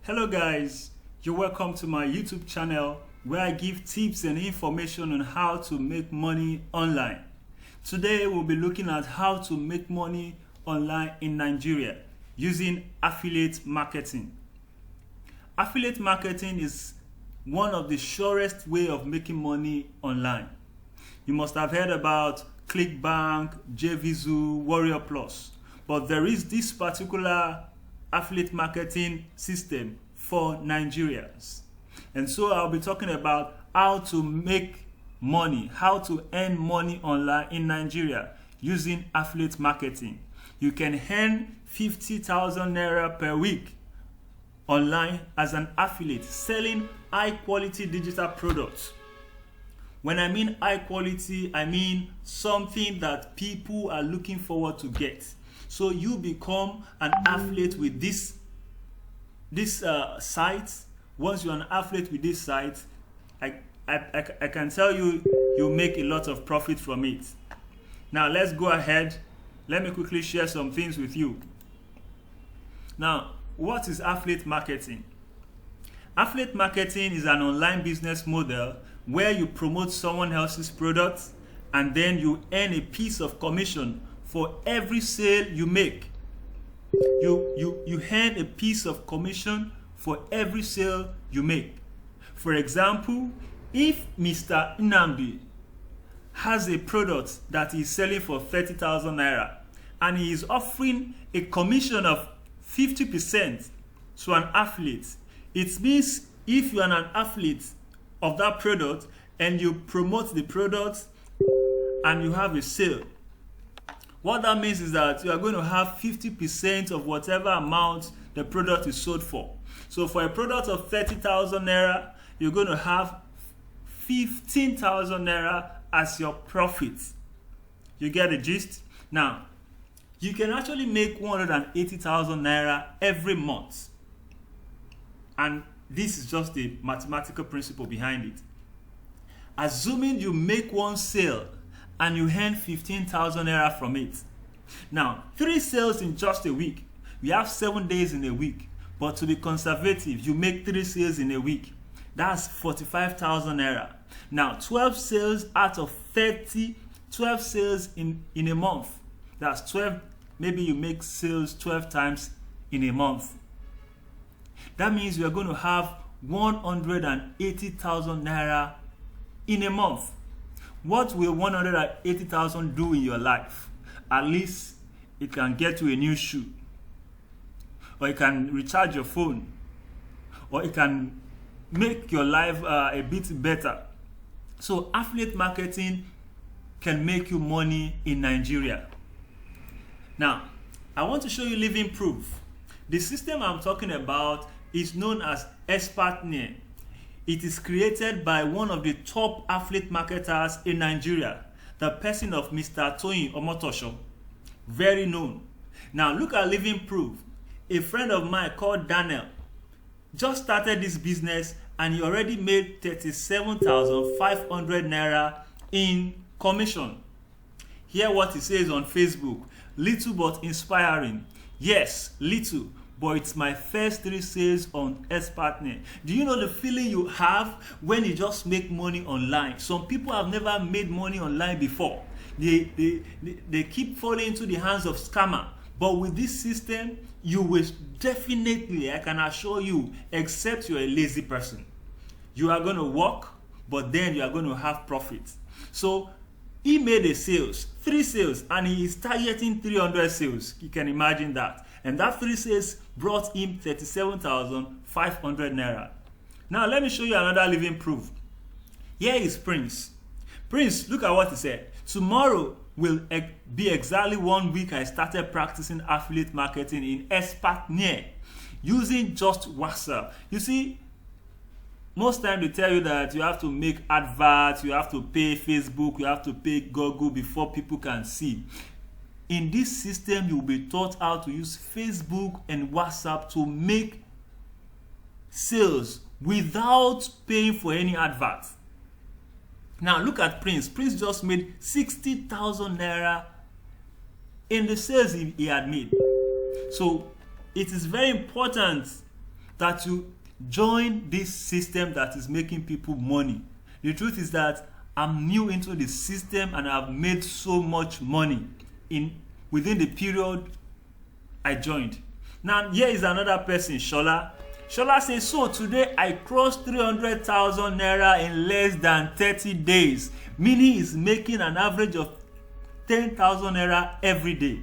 Hello guys, you're welcome to my YouTube channel where I give tips and information on how to make money online. Today we'll be looking at how to make money online in Nigeria using affiliate marketing. Affiliate marketing is one of the surest way of making money online. You must have heard about ClickBank, JVZoo, Warrior Plus, but there is this particular affiliate marketing system for Nigerians. And so I'll be talking about how to make money, how to earn money online in Nigeria using affiliate marketing. You can earn 50,000 naira per week online as an affiliate selling high quality digital products. When I mean high quality, I mean something that people are looking forward to get. So you become an affiliate with this site. Once you're an affiliate with this site, I can tell you, you'll make a lot of profit from it. Now let's go ahead. Let me quickly share some things with you. Now, what is affiliate marketing? Affiliate marketing is an online business model where you promote someone else's products and then you earn a piece of commission for every sale you make. You earn a piece of commission for every sale you make. For example, if Mr. Nnamdi has a product that he's selling for 30,000 naira and he is offering a commission of 50% to an affiliate, it means if you are an affiliate of that product and you promote the product and you have a sale, what that means is that you are going to have 50% of whatever amount the product is sold for. So for a product of 30,000 naira, you're going to have 15,000 naira as your profit. You get the gist? Now, you can actually make 180,000 naira every month. And this is just the mathematical principle behind it. Assuming you make one sale and you earn 15,000 naira from it. Now, 3 sales in just a week. We have 7 days in a week. But to be conservative, you make 3 sales in a week. That's 45,000 naira. Now, 12 sales out of 30, 12 sales in a month. That's 12, maybe you make sales 12 times in a month. That means you are going to have 180,000 naira in a month. What will 180,000 do in your life? At least it can get you a new shoe, or it can recharge your phone, or it can make your life a bit better. So affiliate marketing can make you money in Nigeria. Now, I want to show you living proof. The system I'm talking about is known as Expertnaire. It is created by one of the top affiliate marketers in Nigeria, the person of Mr. Toyin Omotosho, very known. Now look at living proof. A friend of mine called Daniel just started this business and he already made 37,500 naira in commission. Hear what he says on Facebook. Little but inspiring. Yes, little, but it's my first 3 sales on Expertnaire. Do you know the feeling you have when you just make money online? Some people have never made money online before. They keep falling into the hands of scammer. But with this system, you will definitely, I can assure you, except you're a lazy person, you are going to work, but then you are going to have profit. So he made a sales, 3 sales, and he is targeting 300 sales. You can imagine that. And that 3 sales brought him 37,500 naira. Now let me show you another living proof. Here is Prince. Prince, look at what he said. Tomorrow will be exactly 1 week I started practicing affiliate marketing in Expertnaire using just WhatsApp. You see, most times they tell you that you have to make adverts, you have to pay Facebook, you have to pay Google before people can see. In this system, you will be taught how to use Facebook and WhatsApp to make sales without paying for any adverts. Now look at Prince. Prince just made 60,000 naira in the sales he had made. So it is very important that you join this system that is making people money. The truth is that I'm new into the system and I've made so much money within the period I joined. Now here is another person, Shola. Shola says, so today I crossed 300,000 naira in less than 30 days, meaning he's making an average of 10,000 naira every day.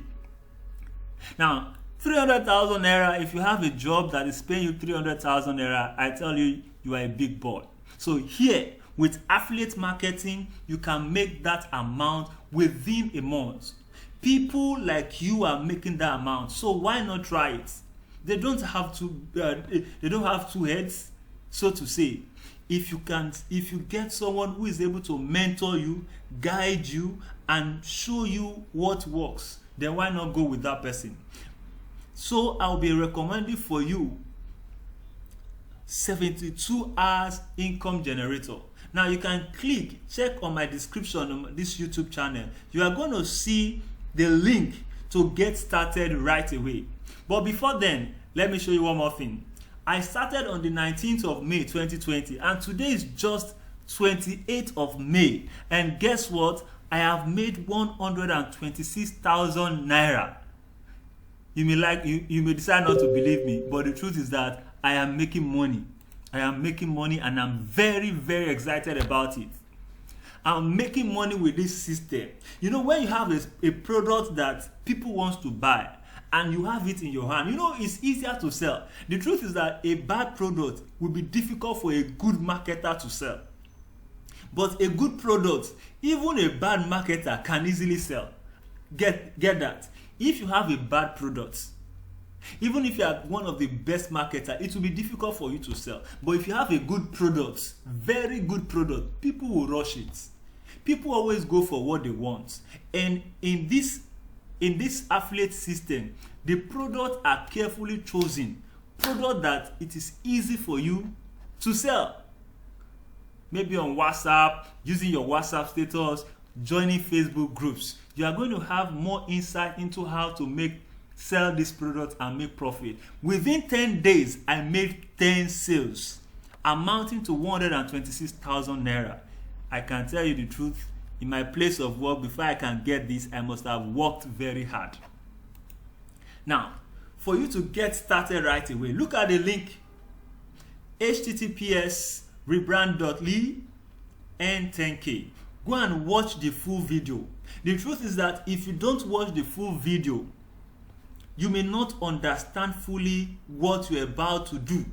Now 300,000 naira, if you have a job that is paying you 300,000 naira, I tell you, you are a big boy. So here, with affiliate marketing, you can make that amount within a month. People like you are making that amount, so why not try it? They don't have two heads, so to say. If you get someone who is able to mentor you, guide you, and show you what works, then why not go with that person? So I'll be recommending for you 72 hours income generator. Now you can check on my description on this YouTube channel. You are going to see the link to get started right away. But before then, let me show you one more thing. I started on the 19th of May 2020 and today is just 28th of May. And guess what? I have made 126,000 naira. You may decide not to believe me, but the truth is that I am making money. I am making money and I'm very, very excited about it. I'm making money with this system. You know, when you have a product that people want to buy and you have it in your hand, you know, it's easier to sell. The truth is that a bad product will be difficult for a good marketer to sell. But a good product, even a bad marketer can easily sell. Get that? If you have a bad product, even if you are one of the best marketers, it will be difficult for you to sell. But if you have a good product, very good product, people will rush it. People always go for what they want. And in this affiliate system, the products are carefully chosen. Product that it is easy for you to sell. Maybe on WhatsApp, using your WhatsApp status, joining Facebook groups. You are going to have more insight into how to sell this product and make profit. Within 10 days, I made 10 sales, amounting to 126,000 naira. I can tell you the truth, in my place of work, before I can get this, I must have worked very hard. Now, for you to get started right away, look at the link, https://rebrand.ly N10K. Go and watch the full video. The truth is that if you don't watch the full video, you may not understand fully what you're about to do.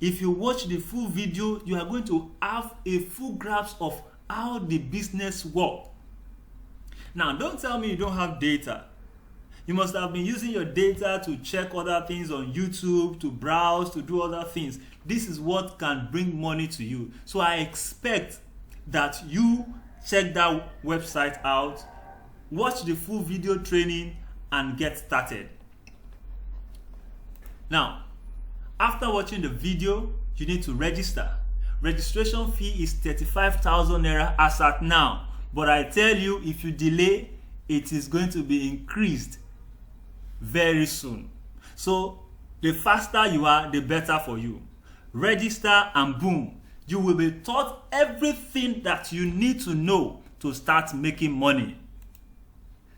If you watch the full video, you are going to have a full grasp of how the business works. Now, don't tell me you don't have data. You must have been using your data to check other things on YouTube, to browse, to do other things. This is what can bring money to you. So I expect that you check that website out, watch the full video training, and get started. Now, after watching the video, you need to register. Registration fee is 35,000 naira as at now, but I tell you, if you delay, it is going to be increased very soon. So the faster you are, the better for you. Register and boom, you will be taught everything that you need to know to start making money.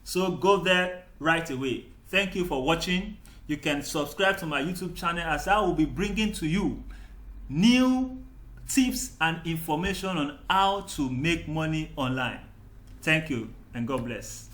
So go there right away. Thank you for watching. You can subscribe to my YouTube channel, as I will be bringing to you new tips and information on how to make money online. Thank you and God bless.